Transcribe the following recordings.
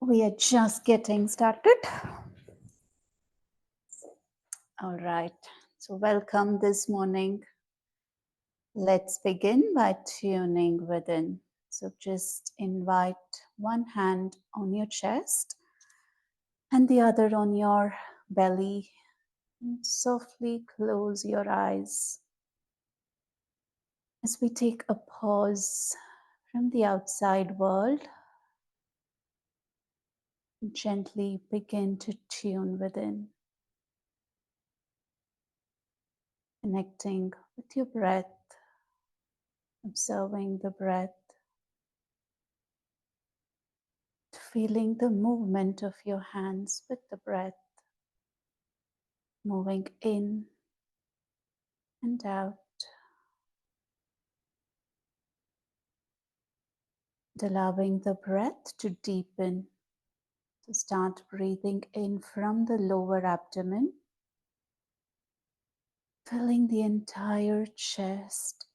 We are just getting started. All right. So, welcome this morning. Let's begin by tuning within. So, just invite one hand on your chest and the other on your belly. And softly close your eyes as we take a pause from the outside world. Gently begin to tune within, connecting with your breath, observing the breath, feeling the movement of your hands with the breath, moving in and out, and allowing the breath to deepen. So start breathing in from the lower abdomen, filling the entire chest.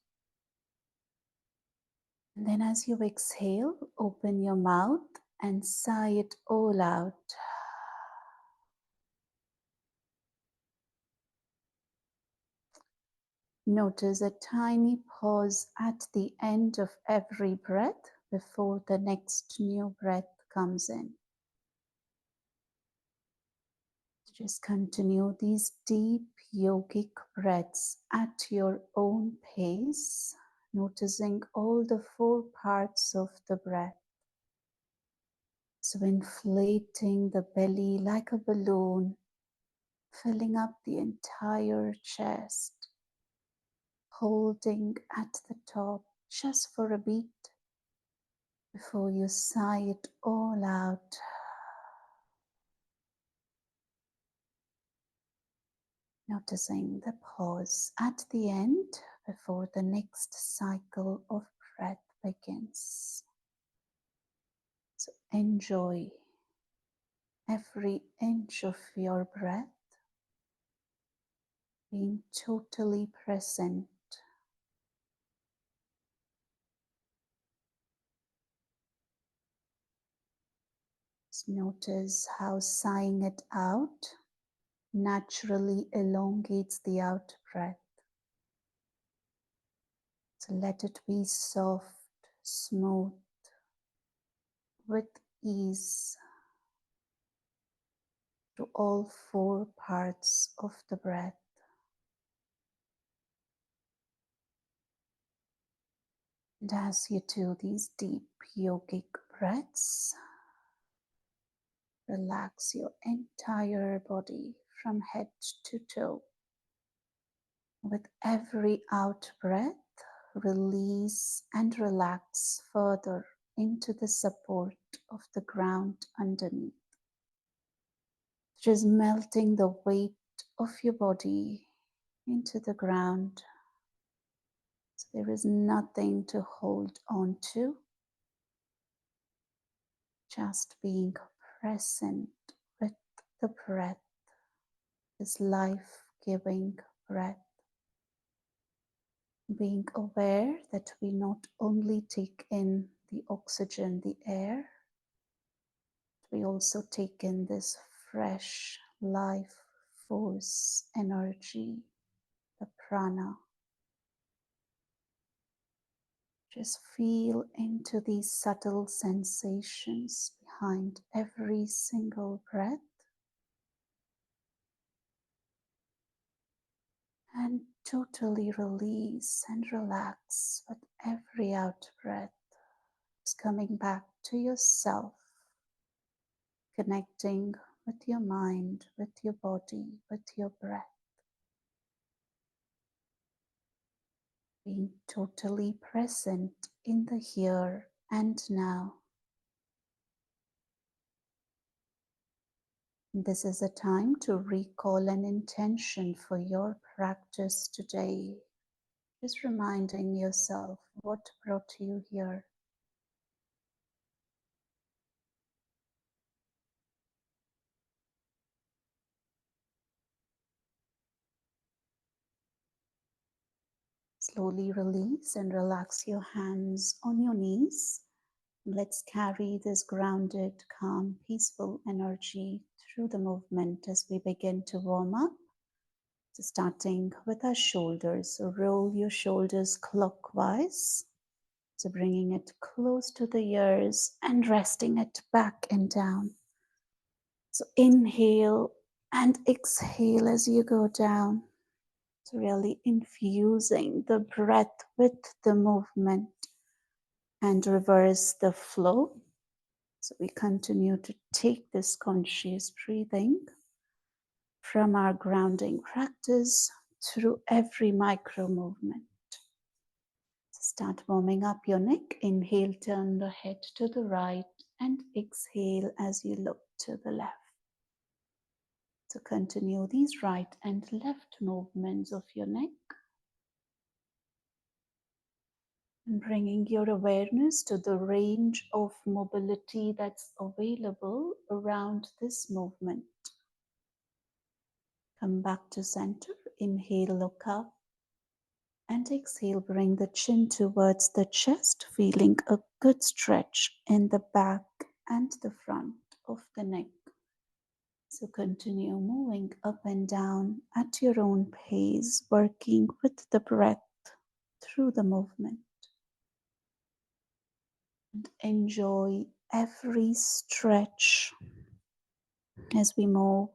And then as you exhale, open your mouth and sigh it all out. Notice a tiny pause at the end of every breath before the next new breath comes in. Just continue these deep yogic breaths at your own pace, noticing all the four parts of the breath. So inflating the belly like a balloon, filling up the entire chest, holding at the top just for a beat before you sigh it all out. Noticing the pause at the end before the next cycle of breath begins. So enjoy every inch of your breath, being totally present. Just notice how sighing it out naturally elongates the out breath. So let it be soft, smooth, with ease to all four parts of the breath. And as you do these deep yogic breaths, relax your entire body from head to toe. With every out breath, release and relax further into the support of the ground underneath. Just melting the weight of your body into the ground. So there is nothing to hold on to. Just being present with the breath, this life-giving breath. Being aware that we not only take in the oxygen, the air, we also take in this fresh life force, energy, the prana. Just feel into these subtle sensations behind every single breath. And totally release and relax with every out breath. Just coming back to yourself, connecting with your mind, with your body, with your breath. Being totally present in the here and now. This is a time to recall an intention for your practice today. Just reminding yourself what brought you here. Slowly release and relax your hands on your knees Let's carry this grounded, calm, peaceful energy through the movement as we begin to warm up. So starting with our shoulders, so roll your shoulders clockwise. So bringing it close to the ears and resting it back and down. So inhale and exhale as you go down. So really infusing the breath with the movement and reverse the flow. So we continue to take this conscious breathing from our grounding practice through every micro movement. So start warming up your neck. Inhale, turn the head to the right, and exhale as you look to the left. So continue these right and left movements of your neck, and bringing your awareness to the range of mobility that's available around this movement. Come back to center. Inhale, look up, and exhale, bring the chin towards the chest, feeling a good stretch in the back and the front of the neck. So continue moving up and down at your own pace, working with the breath through the movement. And enjoy every stretch as we move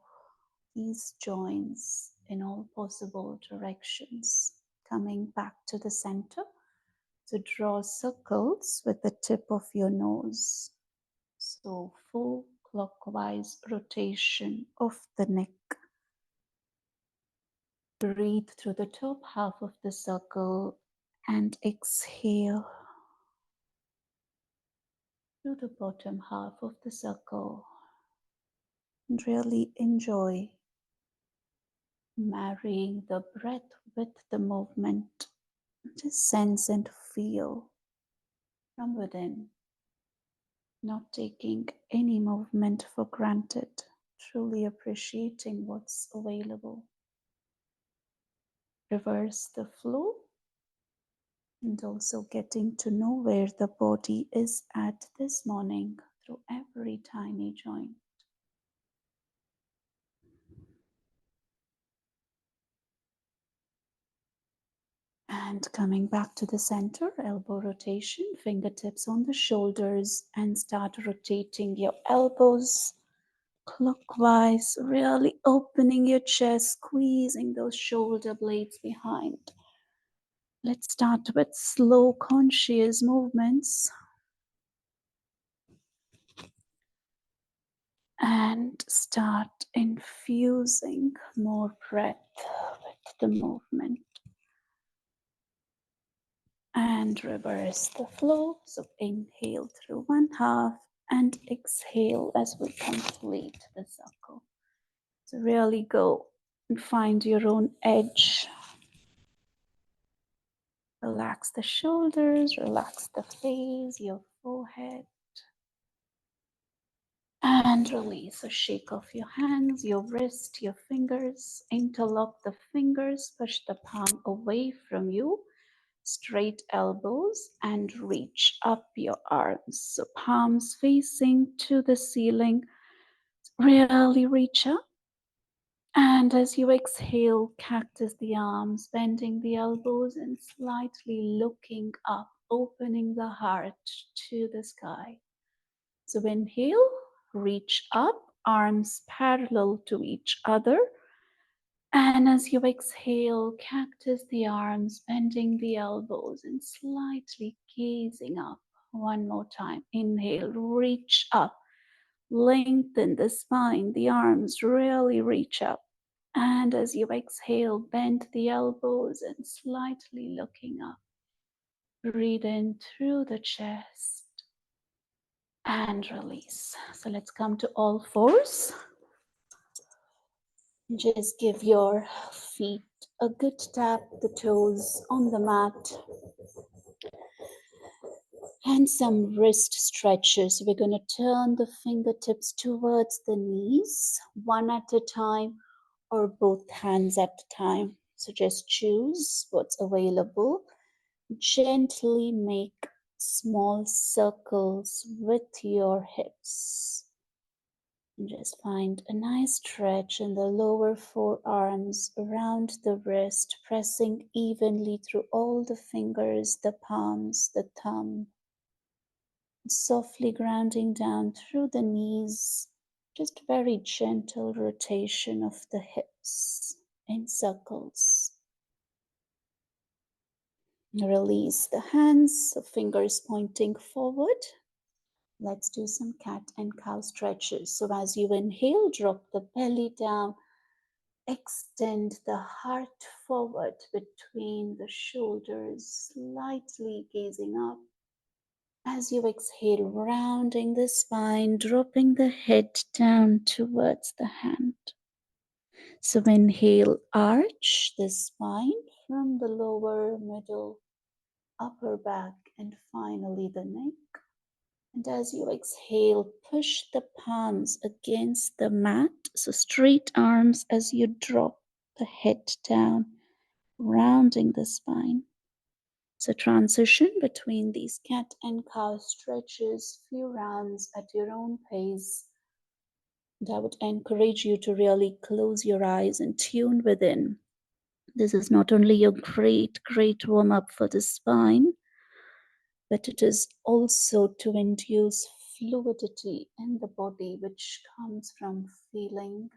these joints in all possible directions. Coming back to the center, so draw circles with the tip of your nose. So full clockwise rotation of the neck. Breathe through the top half of the circle and exhale through the bottom half of the circle. And really enjoy marrying the breath with the movement. Just sense and feel from within, not taking any movement for granted, truly appreciating what's available. Reverse the flow and also getting to know where the body is at this morning through every tiny joint. And coming back to the center, elbow rotation, fingertips on the shoulders, and start rotating your elbows clockwise, really opening your chest, squeezing those shoulder blades behind. Let's start with slow, conscious movements. And start infusing more breath with the movement. And reverse the flow. So inhale through one half and exhale as we complete the circle. So really go and find your own edge. Relax the shoulders, relax the face, your forehead. And release. So shake off your hands, your wrist, your fingers. Interlock the fingers, push the palm away from you. Straight elbows and reach up your arms. So palms facing to the ceiling. Really reach up. And as you exhale, cactus the arms, bending the elbows and slightly looking up, opening the heart to the sky. So inhale, reach up, arms parallel to each other. And as you exhale, cactus the arms, bending the elbows and slightly gazing up. One more time. Inhale, reach up, lengthen the spine, the arms really reach up. And as you exhale, bend the elbows and slightly looking up. Breathe in through the chest and release. So let's come to all fours. Just give your feet a good tap, the toes on the mat. And some wrist stretches. We're going to turn the fingertips towards the knees, one at a time or both hands at a time. So just choose what's available. Gently make small circles with your hips. And just find a nice stretch in the lower forearms, around the wrist, pressing evenly through all the fingers, the palms, the thumb. Softly grounding down through the knees, just very gentle rotation of the hips in circles. Release the hands, so fingers pointing forward. Let's do some cat and cow stretches. So as you inhale, drop the belly down, extend the heart forward between the shoulders, slightly gazing up. As you exhale, rounding the spine, dropping the head down towards the hand. So inhale, arch the spine from the lower, middle, upper back, and finally the neck. And as you exhale, push the palms against the mat. So straight arms as you drop the head down, rounding the spine. So transition between these cat and cow stretches, few rounds at your own pace. And I would encourage you to really close your eyes and tune within. This is not only a great warm up for the spine, but it is also to induce fluidity in the body, which comes from feeling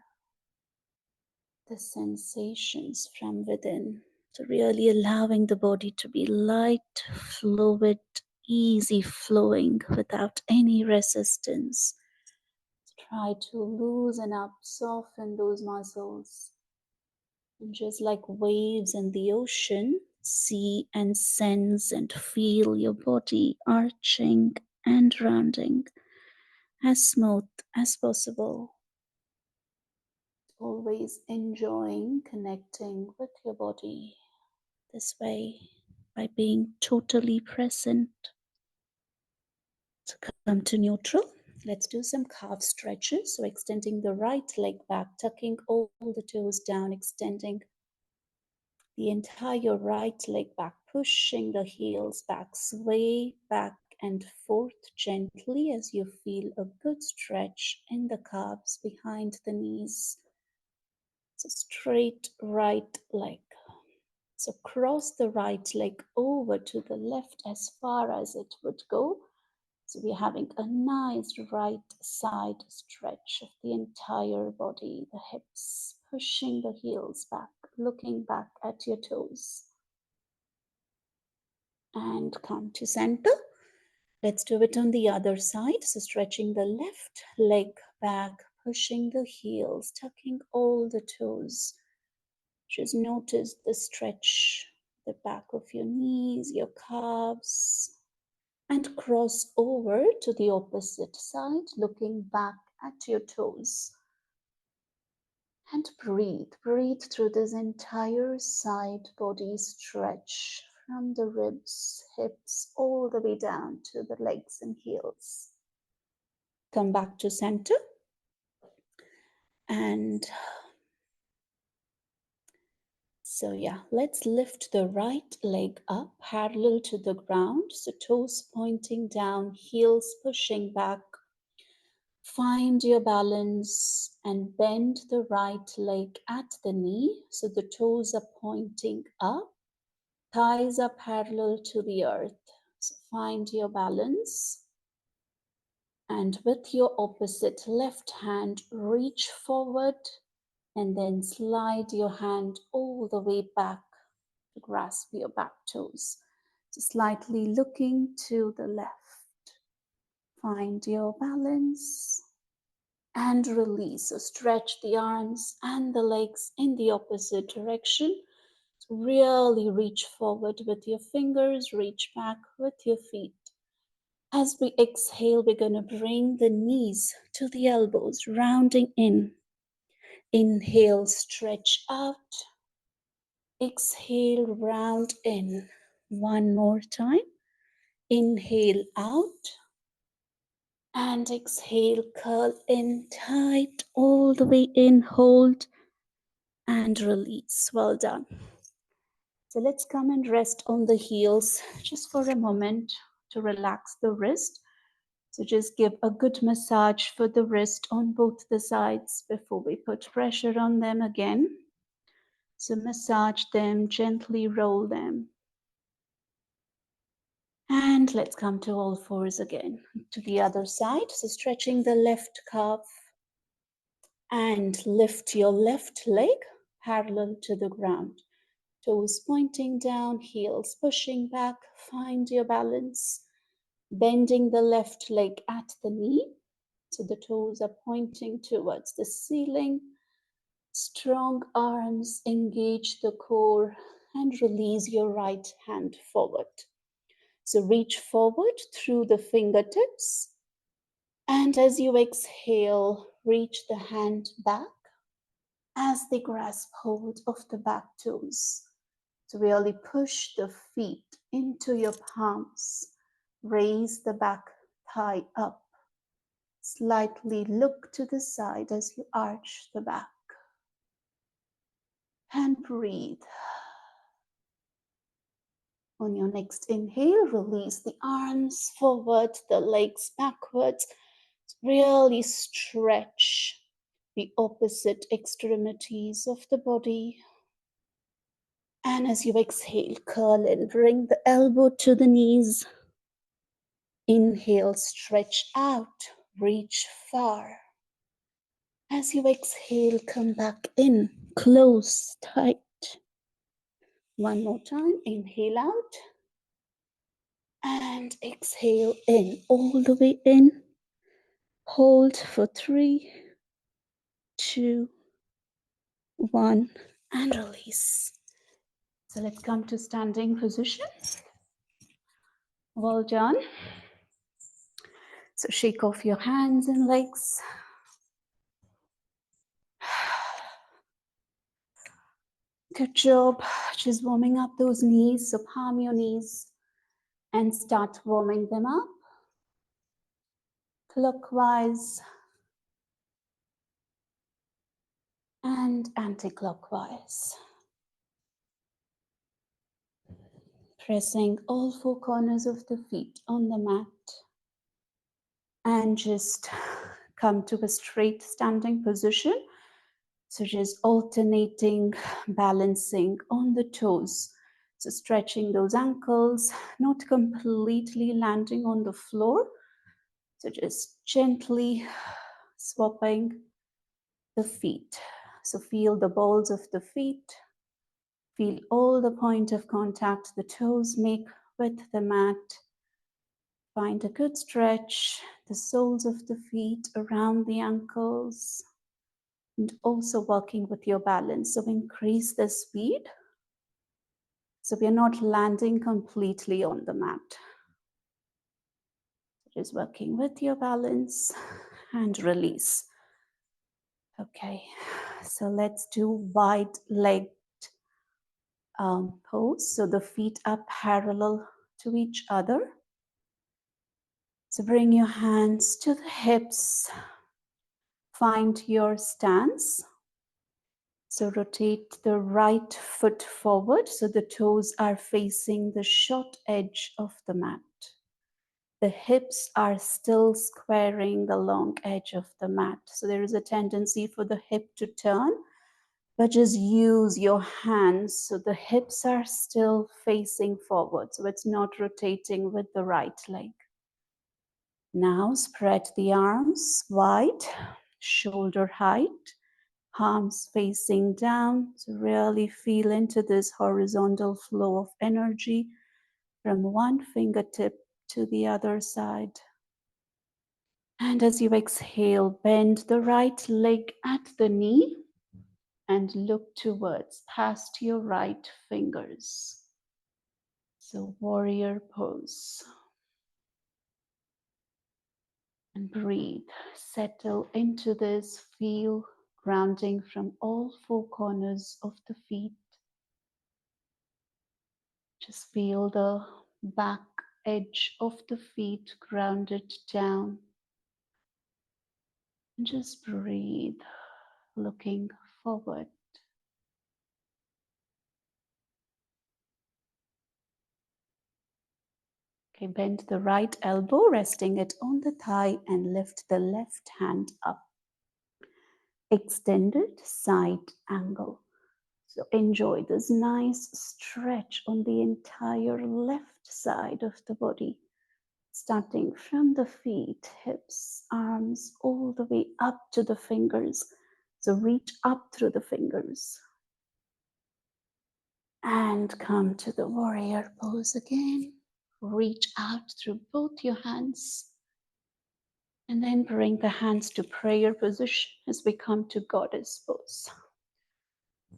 the sensations from within. So, really allowing the body to be light, fluid, easy flowing without any resistance. Try to loosen up, soften those muscles. And just like waves in the ocean, see and sense and feel your body arching and rounding as smooth as possible. Always enjoying connecting with your body this way by being totally present. To come to neutral, let's do some calf stretches. So extending the right leg back, tucking all the toes down, extending the entire right leg back, pushing the heels back, sway back and forth gently as you feel a good stretch in the calves behind the knees. So straight right leg. So cross the right leg over to the left as far as it would go. So we're having a nice right side stretch of the entire body, the hips, pushing the heels back, looking back at your toes. And come to center. Let's do it on the other side. So stretching the left leg back, pushing the heels, tucking all the toes. Just notice the stretch, the back of your knees, your calves, and cross over to the opposite side, looking back at your toes. And breathe. Breathe through this entire side body stretch from the ribs, hips, all the way down to the legs and heels. Come back to center. And so let's lift the right leg up parallel to the ground. So toes pointing down, heels pushing back. Find your balance and bend the right leg at the knee. So the toes are pointing up, thighs are parallel to the earth. So find your balance. And with your opposite left hand, reach forward and then slide your hand all the way back to grasp your back toes. So slightly looking to the left. Find your balance and release. So stretch the arms and the legs in the opposite direction. So really reach forward with your fingers, reach back with your feet. As we exhale, we're going to bring the knees to the elbows, rounding in. Inhale, stretch out. Exhale, round in. One more time. Inhale out. And exhale, curl in tight, all the way in, hold, and release. Well done. So let's come and rest on the heels just for a moment. to relax the wrist. So just give a good massage for the wrist on both the sides before we put pressure on them again. So massage them, gently roll them. And let's come to all fours again, to the other side. So stretching the left calf and lift your left leg parallel to the ground. Toes pointing down, heels pushing back, find your balance. Bending the left leg at the knee, so the toes are pointing towards the ceiling. Strong arms engage the core and release your right hand forward. So reach forward through the fingertips, and as you exhale, reach the hand back as they grasp hold of the back toes. So really push the feet into your palms. Raise the back thigh up. Slightly look to the side as you arch the back. And breathe. On your next inhale, release the arms forward, the legs backwards. Really stretch the opposite extremities of the body. And as you exhale, curl in, bring the elbow to the knees. Inhale, stretch out, reach far. As you exhale, come back in, close, tight. One more time, inhale out. And exhale in, all the way in. Hold for 3, 2, 1, and release. So let's come to standing position. Well done. So shake off your hands and legs. Good job. Just warming up those knees. So palm your knees and start warming them up. Clockwise and anti-clockwise. Pressing all 4 corners of the feet on the mat. And just come to a straight standing position. So just alternating, balancing on the toes. So stretching those ankles, not completely landing on the floor. So just gently swapping the feet. So feel the balls of the feet. Feel all the point of contact the toes make with the mat. Find a good stretch, the soles of the feet around the ankles. And also working with your balance. So increase the speed. So we are not landing completely on the mat. Just working with your balance and release. Okay, so let's do wide legged pose. So the feet are parallel to each other. So bring your hands to the hips. Find your stance. So rotate the right foot forward so the toes are facing the short edge of the mat. The hips are still squaring the long edge of the mat. So there is a tendency for the hip to turn, but just use your hands so the hips are still facing forward. So it's not rotating with the right leg. Now spread the arms wide, shoulder height. Palms facing down, to really feel into this horizontal flow of energy from one fingertip to the other side. And as you exhale, bend the right leg at the knee and look towards past your right fingers. So warrior pose. And breathe, settle into this, feel grounding from all 4 corners of the feet. Just feel the back edge of the feet grounded down. And just breathe, looking forward. Okay, bend the right elbow, resting it on the thigh, and lift the left hand up. Extended side angle. So enjoy this nice stretch on the entire left side of the body, starting from the feet, hips, arms, all the way up to the fingers. So reach up through the fingers. And come to the warrior pose again. Reach out through both your hands. And then bring the hands to prayer position as we come to goddess pose.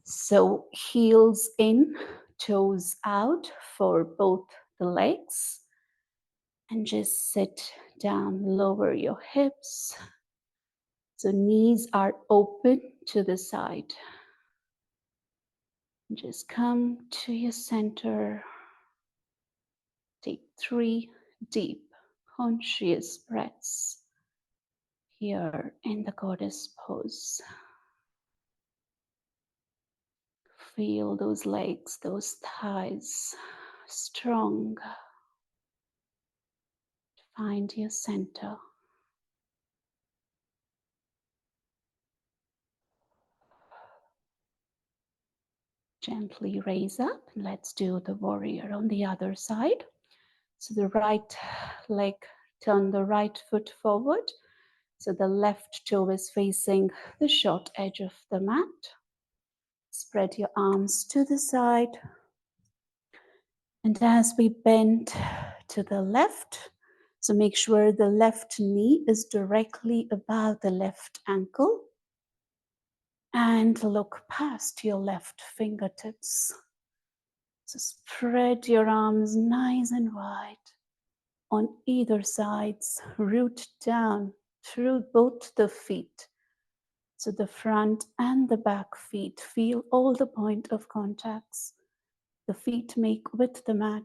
So heels in, toes out for both the legs. And just sit down, lower your hips. So knees are open to the side. Just come to your center. Take 3 deep, conscious breaths here in the goddess pose. Feel those legs, those thighs strong. Find your center. Gently raise up. Let's do the warrior on the other side. So the right leg, turn the right foot forward. So the left toe is facing the short edge of the mat. Spread your arms to the side. And as we bend to the left, so make sure the left knee is directly above the left ankle. And look past your left fingertips. So spread your arms nice and wide on either sides. Root down through both the feet. So the front and the back feet. Feel all the point of contacts the feet make with the mat.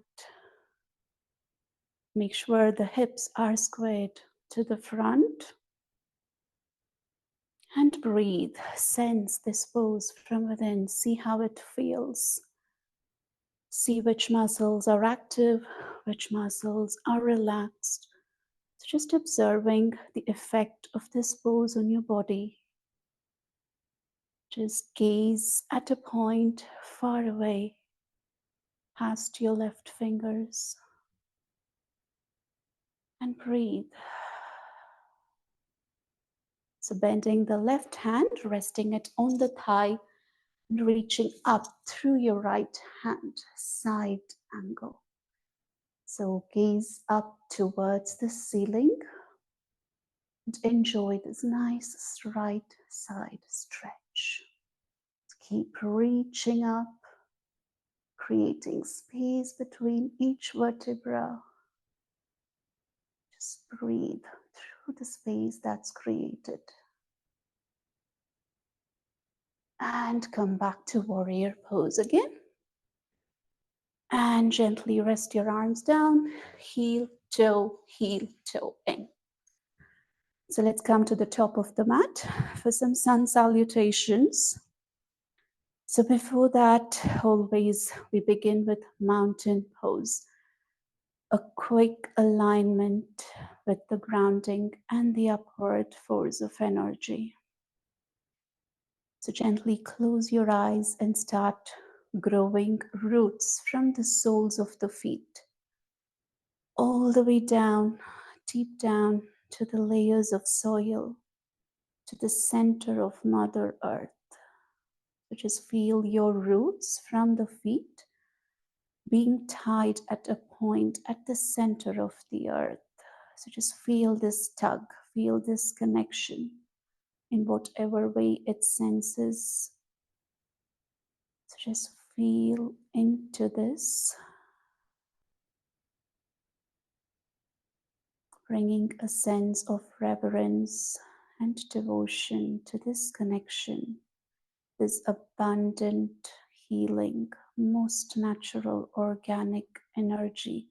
Make sure the hips are squared to the front. And breathe. Sense this pose from within. See how it feels. See which muscles are active, which muscles are relaxed. So just observing the effect of this pose on your body. Just gaze at a point far away past your left fingers and breathe. So bending the left hand, resting it on the thigh and reaching up through your right hand, side angle. So gaze up towards the ceiling and enjoy this nice right side stretch. Keep reaching up, creating space between each vertebra. Just breathe through the space that's created. And come back to warrior pose again. And gently rest your arms down, heel, toe in. So let's come to the top of the mat for some sun salutations. So before that, always we begin with mountain pose. A quick alignment with the grounding and the upward force of energy. So gently close your eyes and start growing roots from the soles of the feet, all the way down, deep down to the layers of soil, to the center of Mother Earth. So just feel your roots from the feet being tied at a point at the center of the earth. So just feel this tug, feel this connection in whatever way it senses. So just feel into this, bringing a sense of reverence and devotion to this connection, this abundant, healing, most natural, organic energy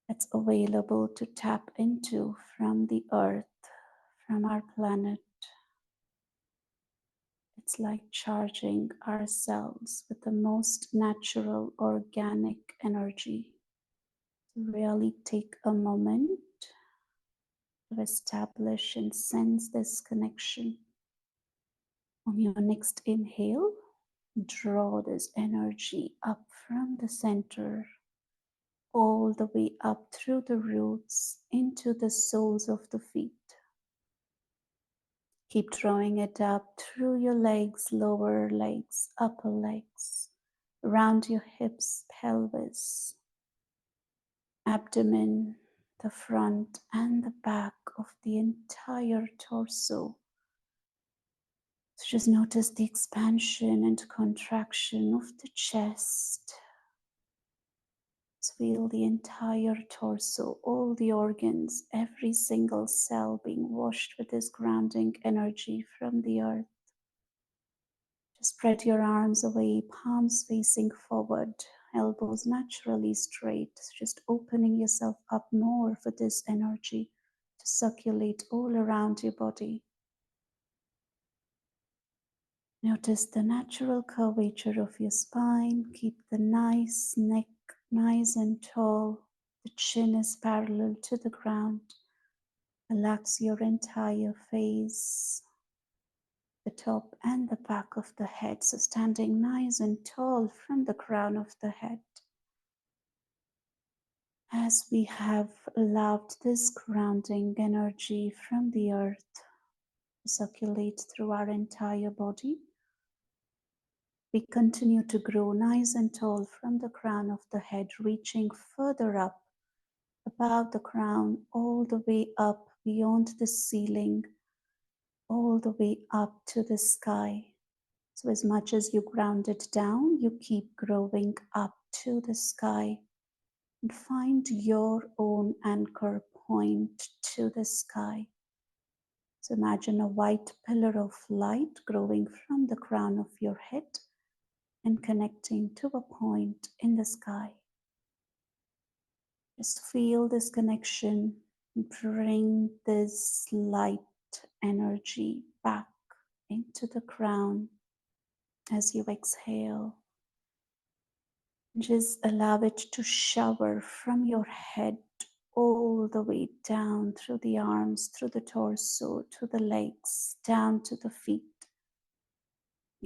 that's available to tap into from the earth, from our planet. It's like charging ourselves with the most natural, organic energy. Really take a moment to establish and sense this connection. On your next inhale, draw this energy up from the center, all the way up through the roots into the soles of the feet. Keep drawing it up through your legs, lower legs, upper legs, around your hips, pelvis, abdomen, the front and the back of the entire torso. So just notice the expansion and contraction of the chest. Feel the entire torso, all the organs, every single cell being washed with this grounding energy from the earth. Just spread your arms away, palms facing forward, elbows naturally straight, just opening yourself up more for this energy to circulate all around your body. Notice the natural curvature of your spine. Keep the nice neck nice and tall. The chin is parallel to the ground. Relax your entire face, the top and the back of the head. So standing nice and tall from the crown of the head. As we have allowed this grounding energy from the earth to circulate through our entire body, we continue to grow nice and tall from the crown of the head, reaching further up above the crown, all the way up beyond the ceiling, all the way up to the sky. So as much as you ground it down, you keep growing up to the sky and find your own anchor point to the sky. So imagine a white pillar of light growing from the crown of your head and connecting to a point in the sky. Just feel this connection. Bring this light energy back into the crown as you exhale. Just allow it to shower from your head all the way down through the arms, through the torso, to the legs, down to the feet,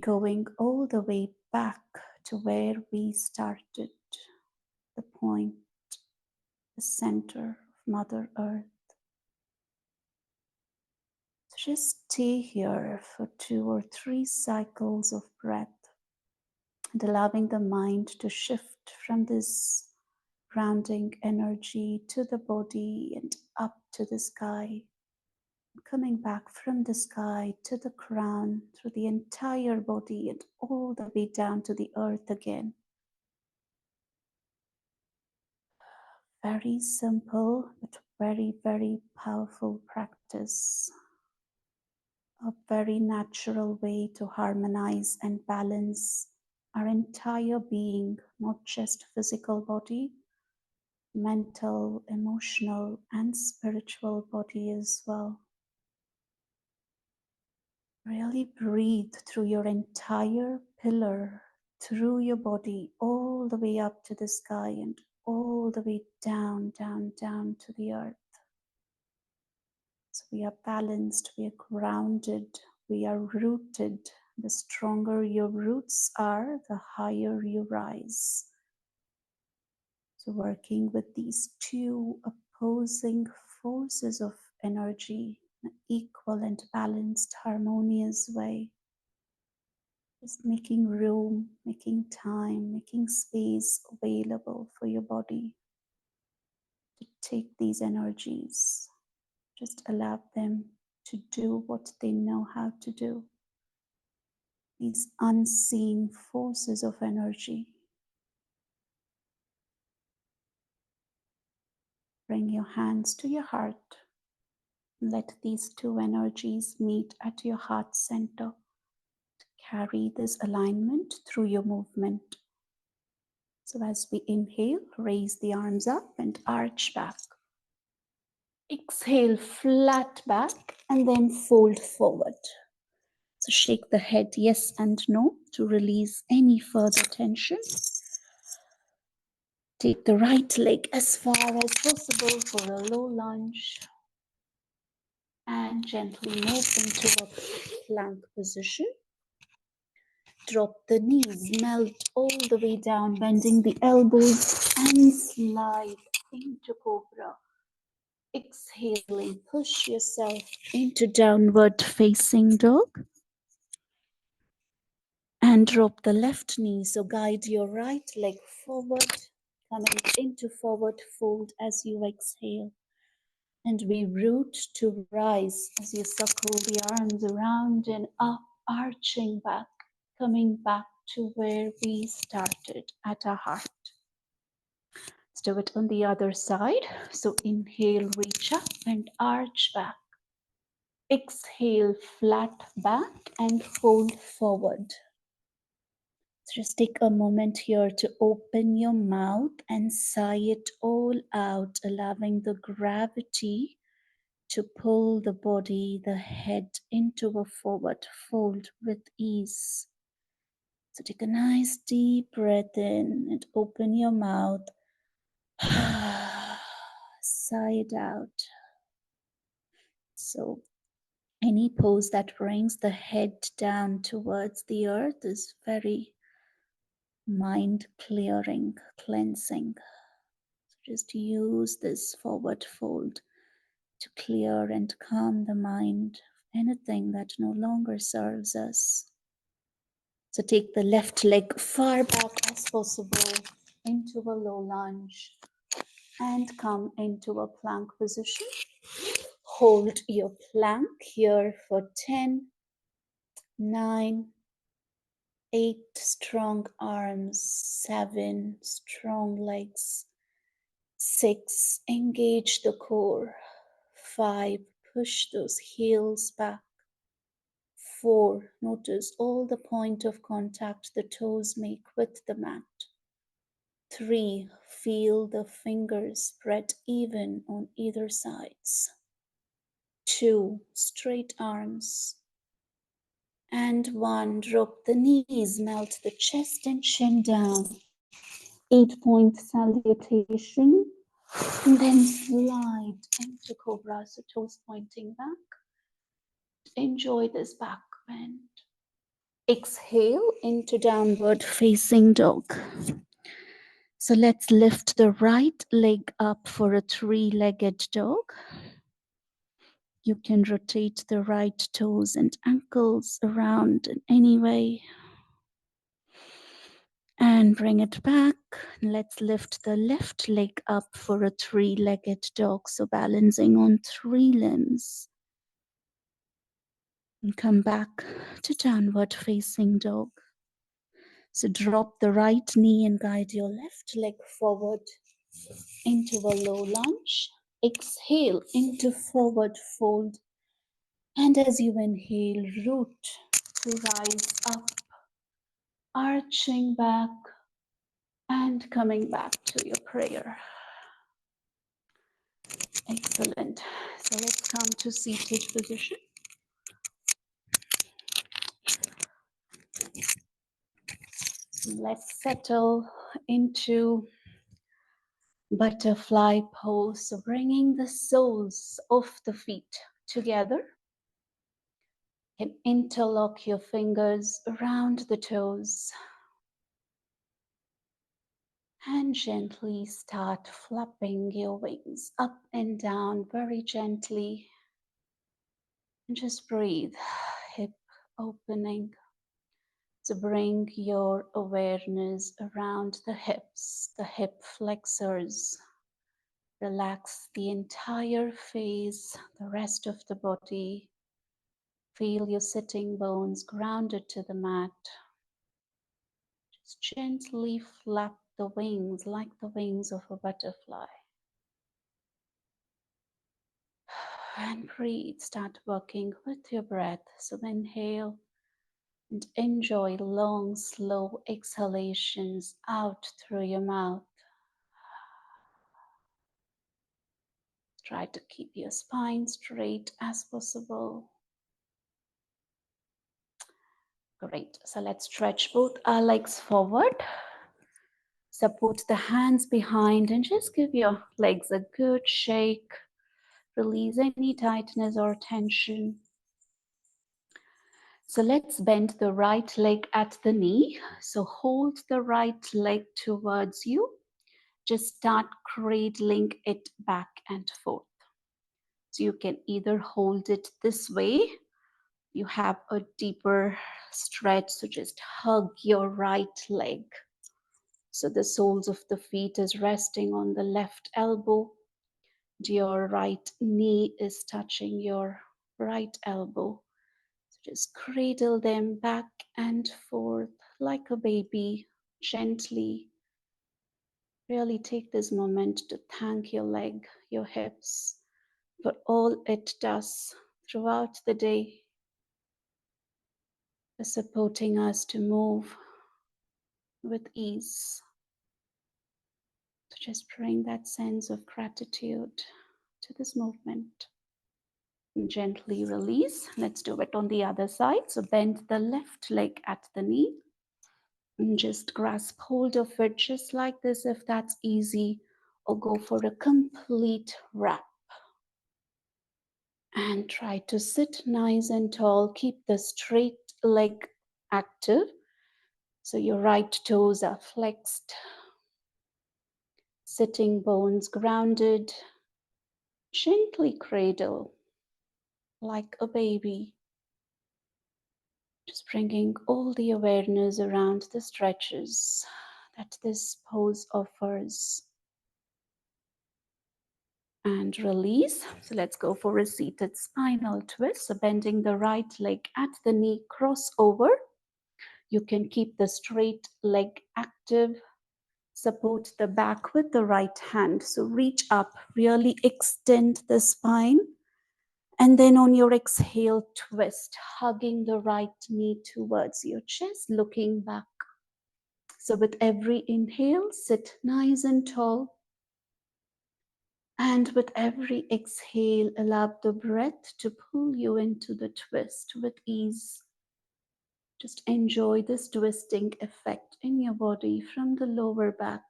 going all the way back to where we started, the point, the center of Mother Earth. So just stay here for 2 or 3 cycles of breath and allowing the mind to shift from this grounding energy to the body and up to the sky, coming back from the sky to the crown, through the entire body and all the way down to the earth again. Very simple, but very, very powerful practice. A very natural way to harmonize and balance our entire being, not just physical body, mental, emotional, and spiritual body as well. Really breathe through your entire pillar, through your body, all the way up to the sky and all the way down, down, down to the earth. So we are balanced, we are grounded, we are rooted. The stronger your roots are, the higher you rise. So working with these 2 opposing forces of energy in an equal and balanced, harmonious way. Just making room, making time, making space available for your body to take these energies. Just allow them to do what they know how to do. These unseen forces of energy. Bring your hands to your heart. Let these 2 energies meet at your heart center. Carry this alignment through your movement. So as we inhale, raise the arms up and arch back. Exhale, flat back, and then fold forward. So shake the head yes and no to release any further tension. Take the right leg as far as possible for a low lunge and gently move into a plank position. Drop the knees, melt all the way down, bending the elbows and slide into cobra. Exhaling, push yourself into downward facing dog and drop the left knee. So guide your right leg forward, coming into forward fold as you exhale. And we root to rise as you circle the arms around and up, arching back, coming back to where we started at our heart. Let's do it on the other side. So inhale, reach up and arch back. Exhale, flat back and fold forward. So just take a moment here to open your mouth and sigh it all out, allowing the gravity to pull the body, the head into a forward fold with ease. So take a nice deep breath in and open your mouth. Sigh it out. So any pose that brings the head down towards the earth is very mind clearing, cleansing. So just use this forward fold to clear and calm the mind of anything that no longer serves us. So take the left leg far back as possible into a low lunge and come into a plank position. Hold your plank here for 10, 9, 8 strong arms, 7 strong legs, 6 engage the core, 5 push those heels back, 4 notice all the point of contact the toes make with the mat, 3 feel the fingers spread even on either sides, 2 straight arms, and 1 drop the knees, melt the chest and chin down, 8-point salutation, and then slide into cobra, so toes pointing back. Enjoy this back bend. Exhale into downward facing dog. So let's lift the right leg up for a 3-legged dog. You can rotate the right toes and ankles around in any way. And bring it back. Let's lift the left leg up for a 3-legged dog. So balancing on 3 limbs. And come back to downward facing dog. So drop the right knee and guide your left leg forward into a low lunge. Exhale into forward fold. And as you inhale, root to rise up, arching back and coming back to your prayer. Excellent. So let's come to seated position. Let's settle into butterfly pose. So bringing the soles of the feet together. You can interlock your fingers around the toes. And gently start flapping your wings up and down very gently. And just breathe, hip opening. So bring your awareness around the hips, the hip flexors. Relax the entire face, the rest of the body. Feel your sitting bones grounded to the mat. Just gently flap the wings like the wings of a butterfly. And breathe, start working with your breath. So inhale and enjoy long, slow exhalations out through your mouth. Try to keep your spine straight as possible. Great. So let's stretch both our legs forward. Support the hands behind and just give your legs a good shake. Release any tightness or tension. So let's bend the right leg at the knee. So hold the right leg towards you. Just start cradling it back and forth. So you can either hold it this way. You have a deeper stretch, so just hug your right leg. So the soles of the feet is resting on the left elbow. Your right knee is touching your right elbow. So just cradle them back and forth like a baby, gently. Really take this moment to thank your leg, your hips, for all it does throughout the day, for supporting us to move with ease. So just bring that sense of gratitude to this movement. And gently release. Let's do it on the other side. So bend the left leg at the knee. And just grasp hold of it just like this if that's easy, or go for a complete wrap. And try to sit nice and tall. Keep the straight leg active. So your right toes are flexed. Sitting bones grounded. Gently cradle like a baby. Just bringing all the awareness around the stretches that this pose offers. And release. So let's go for a seated spinal twist. So bending the right leg at the knee, cross over. You can keep the straight leg active. Support the back with the right hand. So reach up, really extend the spine. And then on your exhale, twist, hugging the right knee towards your chest, looking back. So with every inhale, sit nice and tall. And with every exhale, allow the breath to pull you into the twist with ease. Just enjoy this twisting effect in your body from the lower back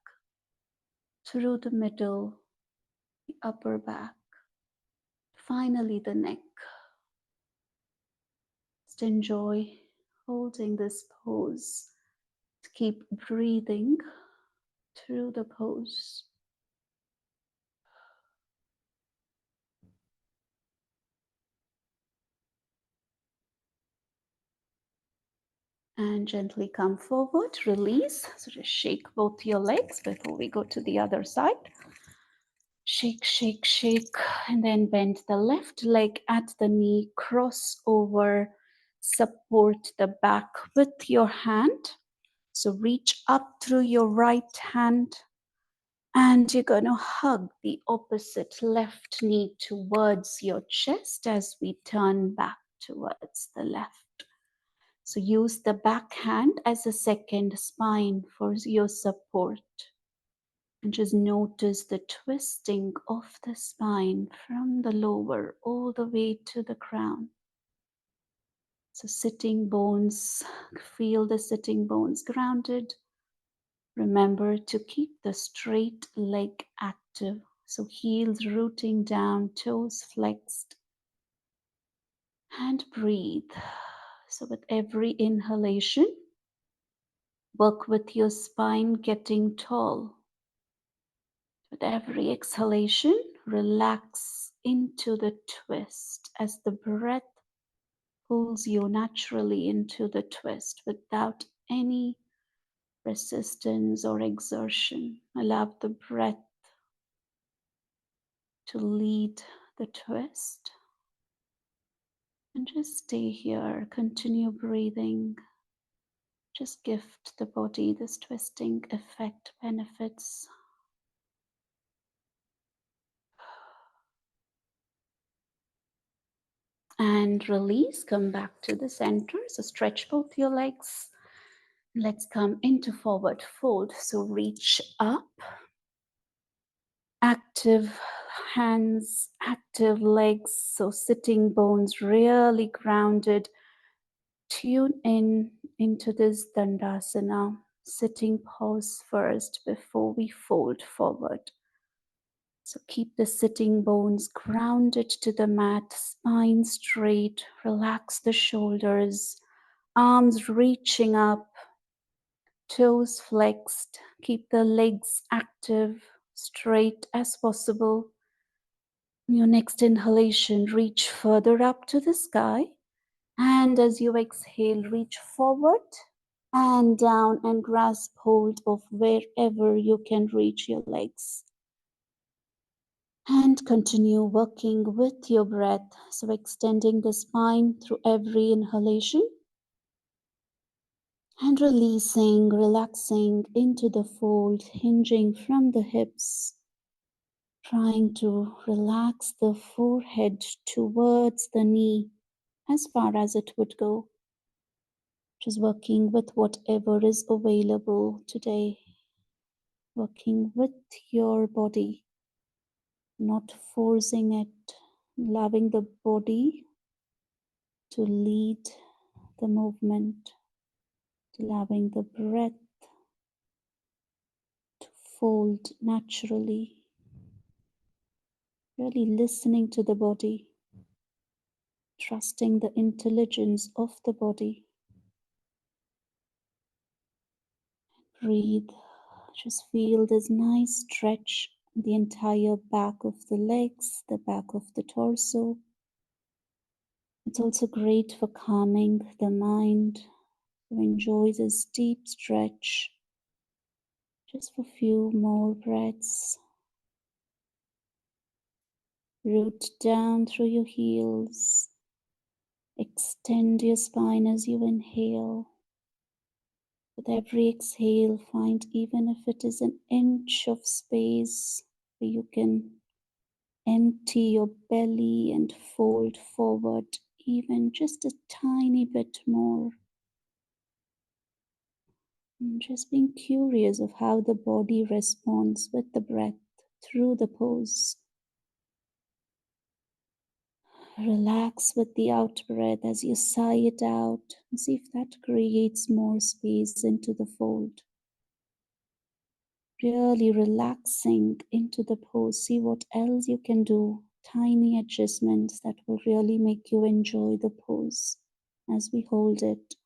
through the middle, the upper back, finally the neck. Just enjoy holding this pose. Keep breathing through the pose. And gently come forward, release. So just shake both your legs before we go to the other side. Shake, shake, shake, and then bend the left leg at the knee, cross over, support the back with your hand. So reach up through your right hand, and you're going to hug the opposite left knee towards your chest as we turn back towards the left. So use the back hand as a second spine for your support. And just notice the twisting of the spine from the lower all the way to the crown. So sitting bones, feel the sitting bones grounded. Remember to keep the straight leg active. So heels rooting down, toes flexed. And breathe. So with every inhalation, work with your spine getting tall. With every exhalation, relax into the twist as the breath pulls you naturally into the twist without any resistance or exertion. Allow the breath to lead the twist. And just stay here, continue breathing. Just gift the body this twisting effect benefits. And release, come back to the center. So stretch both your legs. Let's come into forward fold. So reach up, active hands, active legs. So sitting bones really grounded. Tune in into this Dandasana. sitting pose first before we fold forward. So keep the sitting bones grounded to the mat, spine straight, relax the shoulders, arms reaching up, toes flexed, keep the legs active, straight as possible. Your next inhalation, reach further up to the sky. And as you exhale, reach forward and down and grasp hold of wherever you can reach your legs. And continue working with your breath. So extending the spine through every inhalation and releasing, relaxing into the fold, hinging from the hips. Trying to relax the forehead towards the knee as far as it would go. Just working with whatever is available today. Working with your body, not forcing it, allowing the body to lead the movement, allowing the breath to fold naturally. Really listening to the body, trusting the intelligence of the body. Breathe. Just feel this nice stretch in the entire back of the legs, the back of the torso. It's also great for calming the mind. So enjoy this deep stretch. Just for a few more breaths. Root down through your heels. Extend your spine as you inhale. With every exhale, find even if it is an inch of space where you can empty your belly and fold forward even just a tiny bit more. And just being curious of how the body responds with the breath through the pose. Relax with the out breath as you sigh it out and see if that creates more space into the fold. Really relaxing into the pose. See what else you can do. Tiny adjustments that will really make you enjoy the pose as we hold it.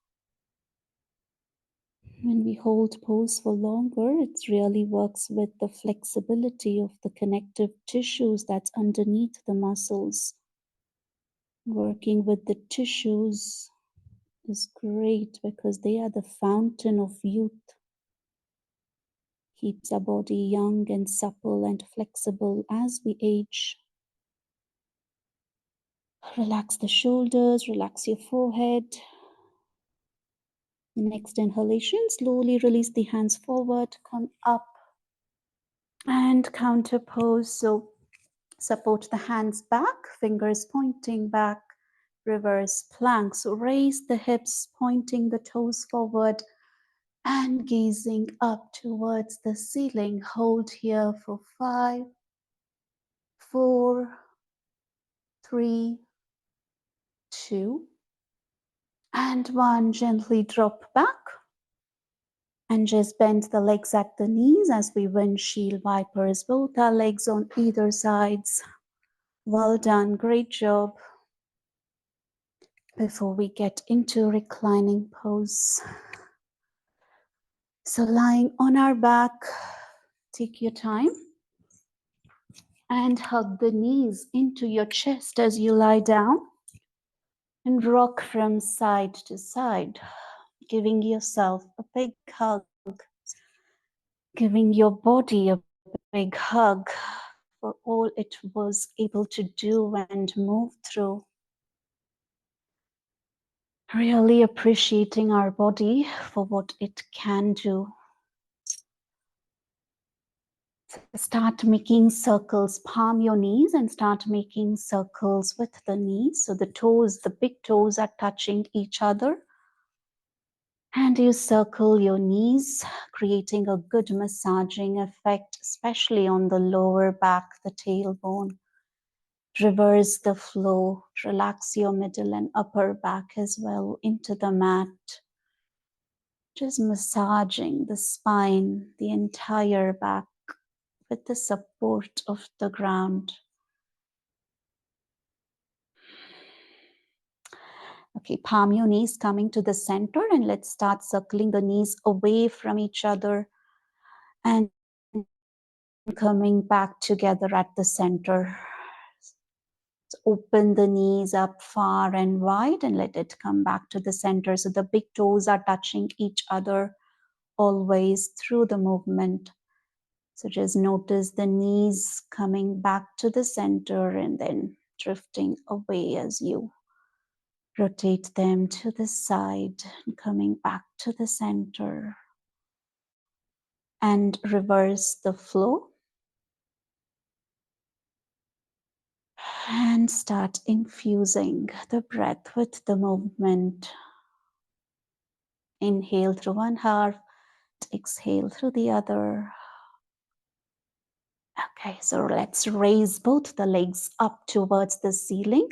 When we hold pose for longer, it really works with the flexibility of the connective tissues that's underneath the muscles. Working with the tissues is great because they are the fountain of youth. Keeps our body young and supple and flexible as we age. Relax the shoulders, relax your forehead. The next inhalation, slowly release the hands forward, come up and counter pose. So support the hands back, fingers pointing back, reverse plank. So raise the hips, pointing the toes forward and gazing up towards the ceiling. Hold here for 5, 4, 3, 2, and 1. Gently drop back and just bend the legs at the knees as we windshield wipers, both our legs on either sides. Well done, great job. Before we get into reclining pose. So lying on our back, take your time and hug the knees into your chest as you lie down and rock from side to side, giving yourself a big hug, giving your body a big hug for all it was able to do and move through. Really appreciating our body for what it can do. Start making circles, palm your knees and start making circles with the knees. So the toes, the big toes are touching each other. And you circle your knees, creating a good massaging effect, especially on the lower back, the tailbone. Reverse the flow, relax your middle and upper back as well into the mat. Just massaging the spine, the entire back with the support of the ground. Okay, palm your knees coming to the center, and let's start circling the knees away from each other and coming back together at the center. So open the knees up far and wide and let it come back to the center. So the big toes are touching each other always through the movement. So just notice the knees coming back to the center and then drifting away as you rotate them to the side and coming back to the center. And reverse the flow. And start infusing the breath with the movement. Inhale through one half, exhale through the other. Okay, so let's raise both the legs up towards the ceiling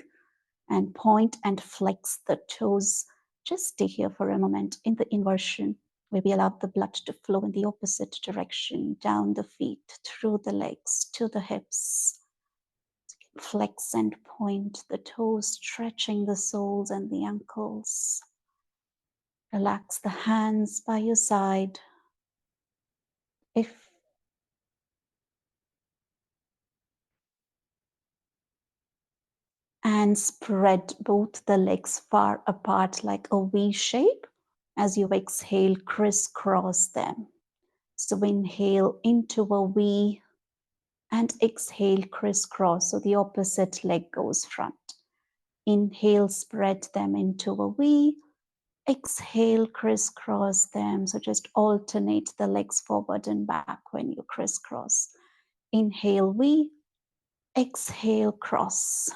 and point and flex the toes. Just stay here for a moment in the inversion, where we allow the blood to flow in the opposite direction, down the feet, through the legs, to the hips. Flex and point the toes, stretching the soles and the ankles. Relax the hands by your side. And spread both the legs far apart like a V shape. As you exhale, crisscross them. So inhale into a V and exhale, crisscross. So the opposite leg goes front. Inhale, spread them into a V. Exhale, crisscross them. So just alternate the legs forward and back when you crisscross. Inhale, V. Exhale, cross.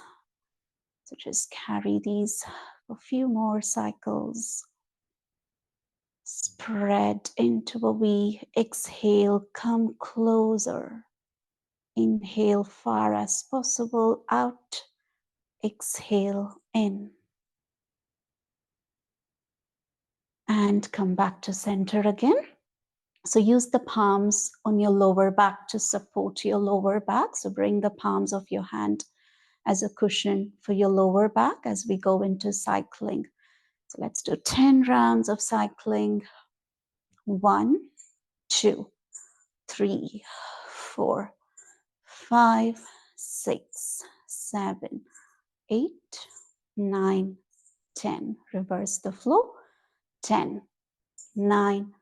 So just carry these a few more cycles. Spread into a V. Exhale, come closer. Inhale far as possible out. Exhale in. And come back to center again. So use the palms on your lower back to support your lower back. So bring the palms of your hand as a cushion for your lower back as we go into cycling. So let's do 10 rounds of cycling. 1, 2, 3, 4, 5, 6, 7, 8, 9, 10. Reverse the flow. 10, 9,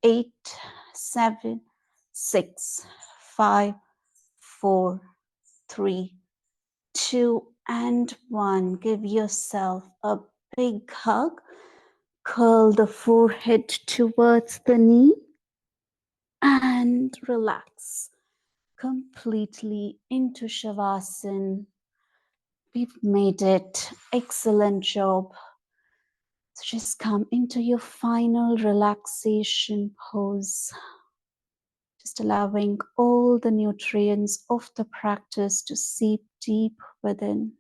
8, 7, 6, 5, 4, 3, 2, and 1. Give yourself a big hug. Curl the forehead towards the knee and relax completely into Shavasana. We've made it. Excellent job. So just come into your final relaxation pose. Just allowing all the nutrients of the practice to seep deep within.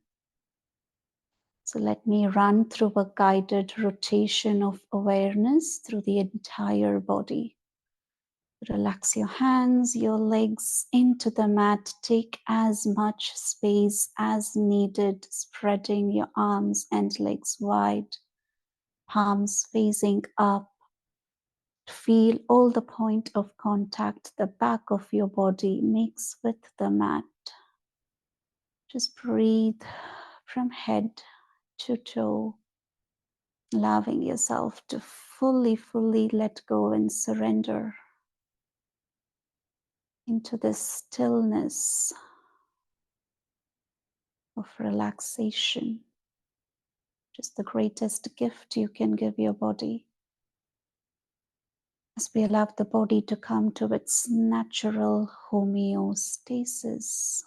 So let me run through a guided rotation of awareness through the entire body. Relax your hands, your legs into the mat. Take as much space as needed, spreading your arms and legs wide, palms facing up. Feel all the point of contact the back of your body makes with the mat. Just breathe from head to toe, allowing yourself to fully let go and surrender into the stillness of relaxation. Just the greatest gift you can give your body. As we allow the body to come to its natural homeostasis.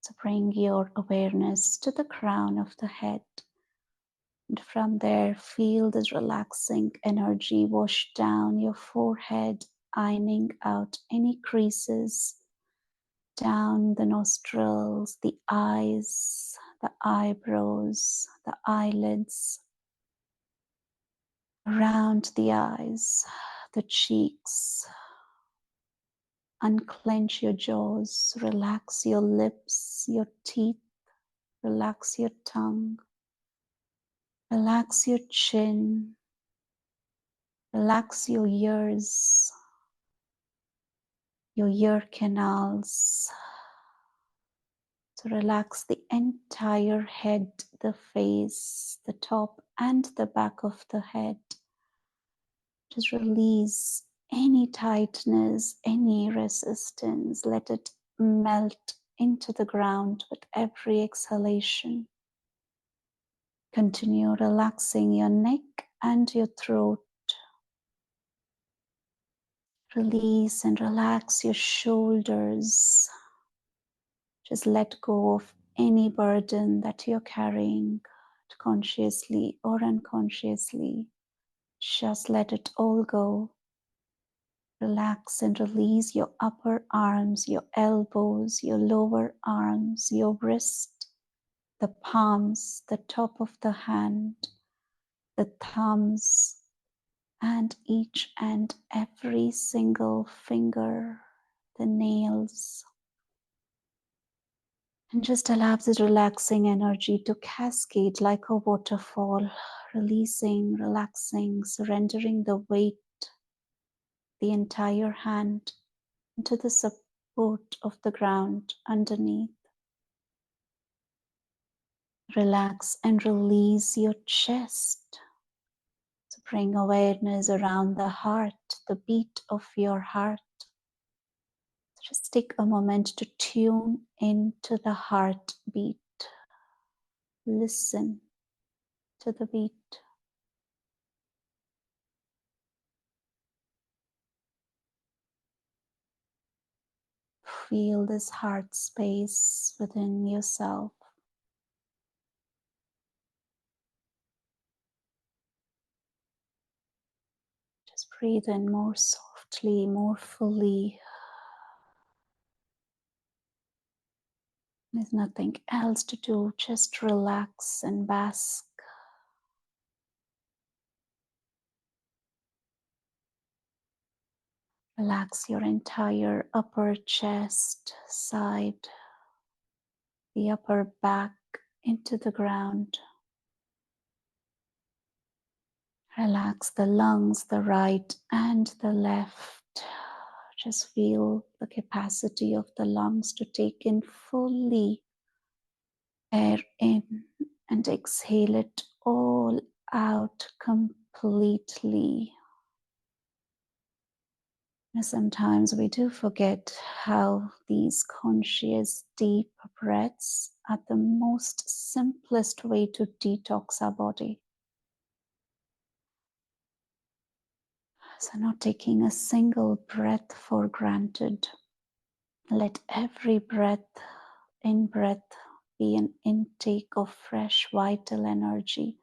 So bring your awareness to the crown of the head. And from there, feel this relaxing energy wash down your forehead, ironing out any creases, down the nostrils, the eyes, the eyebrows, the eyelids. around the eyes, the cheeks. Unclench your jaws, relax your lips, your teeth, relax your tongue, relax your chin, relax your ears, your ear canals. So relax the entire head, the face, the top and the back of the head. Just release any tightness, any resistance. Let it melt into the ground with every exhalation. Continue relaxing your neck and your throat. Release and relax your shoulders. Just let go of any burden that you're carrying, consciously or unconsciously. Just let it all go. Relax and release your upper arms, your elbows, your lower arms, your wrist, the palms, the top of the hand, the thumbs, and each and every single finger, the nails. And just allow this relaxing energy to cascade like a waterfall, releasing, relaxing, surrendering the weight, the entire hand into the support of the ground underneath. Relax and release your chest. So bring awareness around the heart, the beat of your heart. Just take a moment to tune into the heartbeat. Listen to the beat. Feel this heart space within yourself. Just breathe in more softly, more fully. There's nothing else to do, just relax and bask. Relax your entire upper chest, side, the upper back into the ground. Relax the lungs, the right and the left. Just feel the capacity of the lungs to take in fully air in and exhale it all out completely. And sometimes we do forget how these conscious, deep breaths are the most simplest way to detox our body. So, not taking a single breath for granted. Let every in-breath be an intake of fresh, vital energy.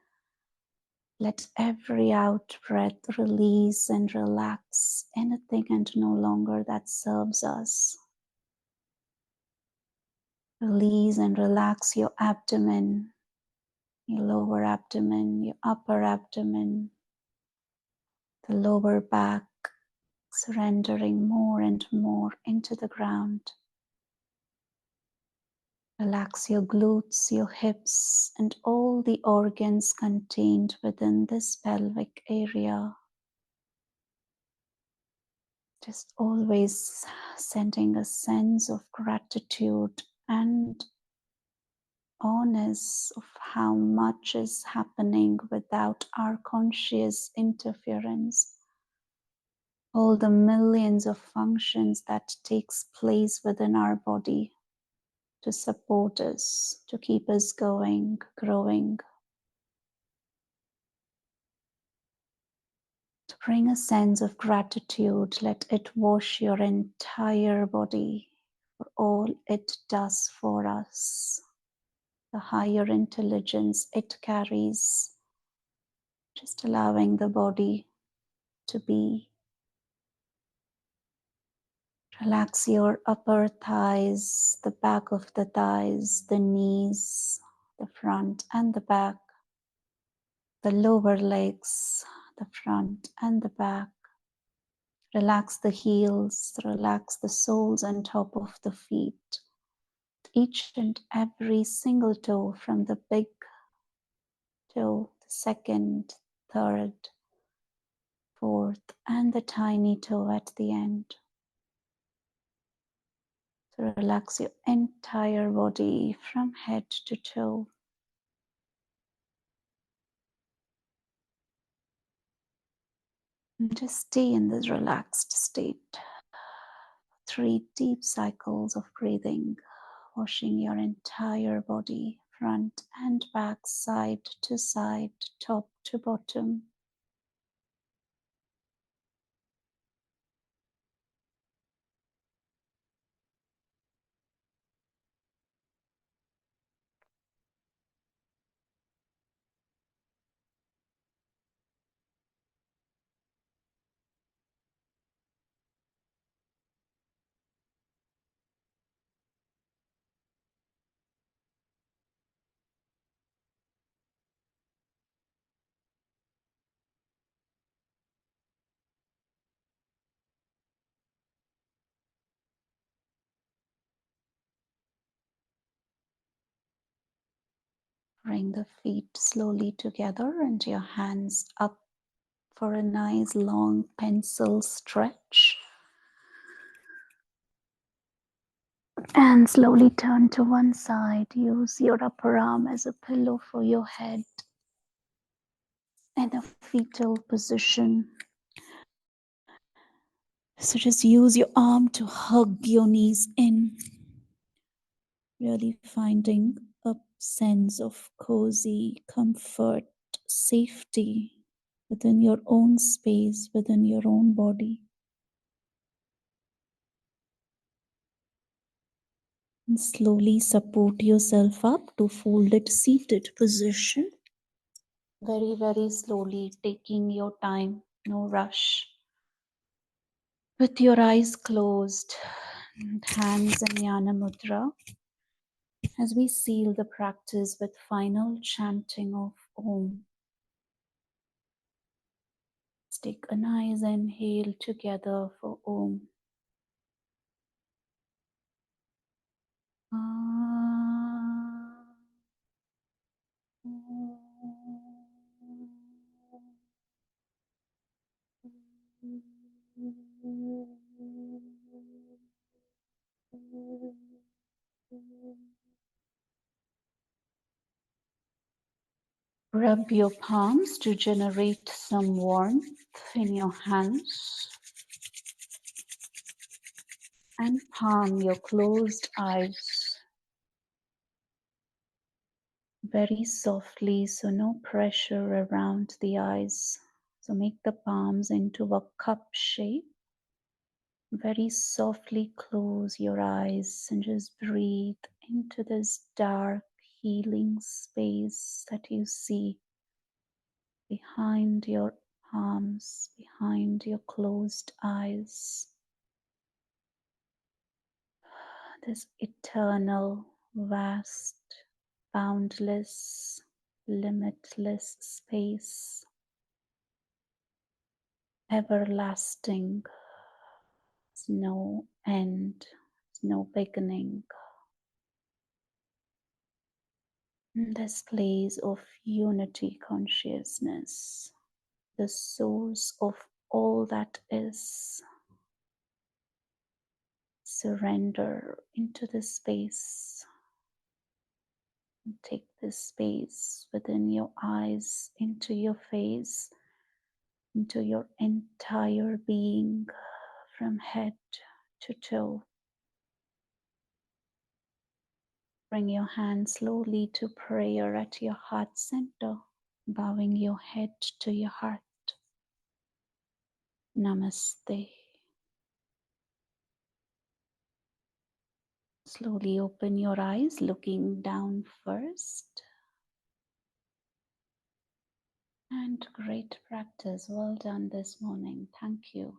Let every out-breath release and relax anything and no longer that serves us. Release and relax your abdomen, your lower abdomen, your upper abdomen, the lower back, surrendering more and more into the ground. Relax your glutes, your hips, and all the organs contained within this pelvic area. Just always sending a sense of gratitude and awareness of how much is happening without our conscious interference. All the millions of functions that takes place within our body to support us, to keep us going, growing. To bring a sense of gratitude, let it wash your entire body for all it does for us, the higher intelligence it carries, just allowing the body to be. Relax your upper thighs, the back of the thighs, the knees, the front and the back, the lower legs, the front and the back. Relax the heels, relax the soles and top of the feet. Each and every single toe, from the big toe, the second, third, fourth, and the tiny toe at the end. So relax your entire body from head to toe. And just stay in this relaxed state. 3 deep cycles of breathing, washing your entire body, front and back, side to side, top to bottom. Bring the feet slowly together and your hands up for a nice long pencil stretch. And slowly turn to one side. Use your upper arm as a pillow for your head. In a fetal position. So just use your arm to hug your knees in. Really finding a sense of cozy comfort, safety within your own space, within your own body. And slowly support yourself up to folded seated position. Very, very slowly, taking your time, no rush. With your eyes closed and hands in Jnana Mudra, as we seal the practice with final chanting of Om. Let's take a nice inhale together for Om. Rub your palms to generate some warmth in your hands and palm your closed eyes very softly, so no pressure around the eyes. So make the palms into a cup shape. Very softly close your eyes and just breathe into this dark, healing space that you see behind your palms, behind your closed eyes. This eternal, vast, boundless, limitless space, everlasting. There's no end, there's no beginning. This place of unity consciousness, the source of all that is. Surrender into this space. Take this space within your eyes, into your face, into your entire being, from head to toe. Bring your hand slowly to prayer at your heart center, bowing your head to your heart. Namaste. Slowly open your eyes, looking down first. And great practice. Well done this morning. Thank you.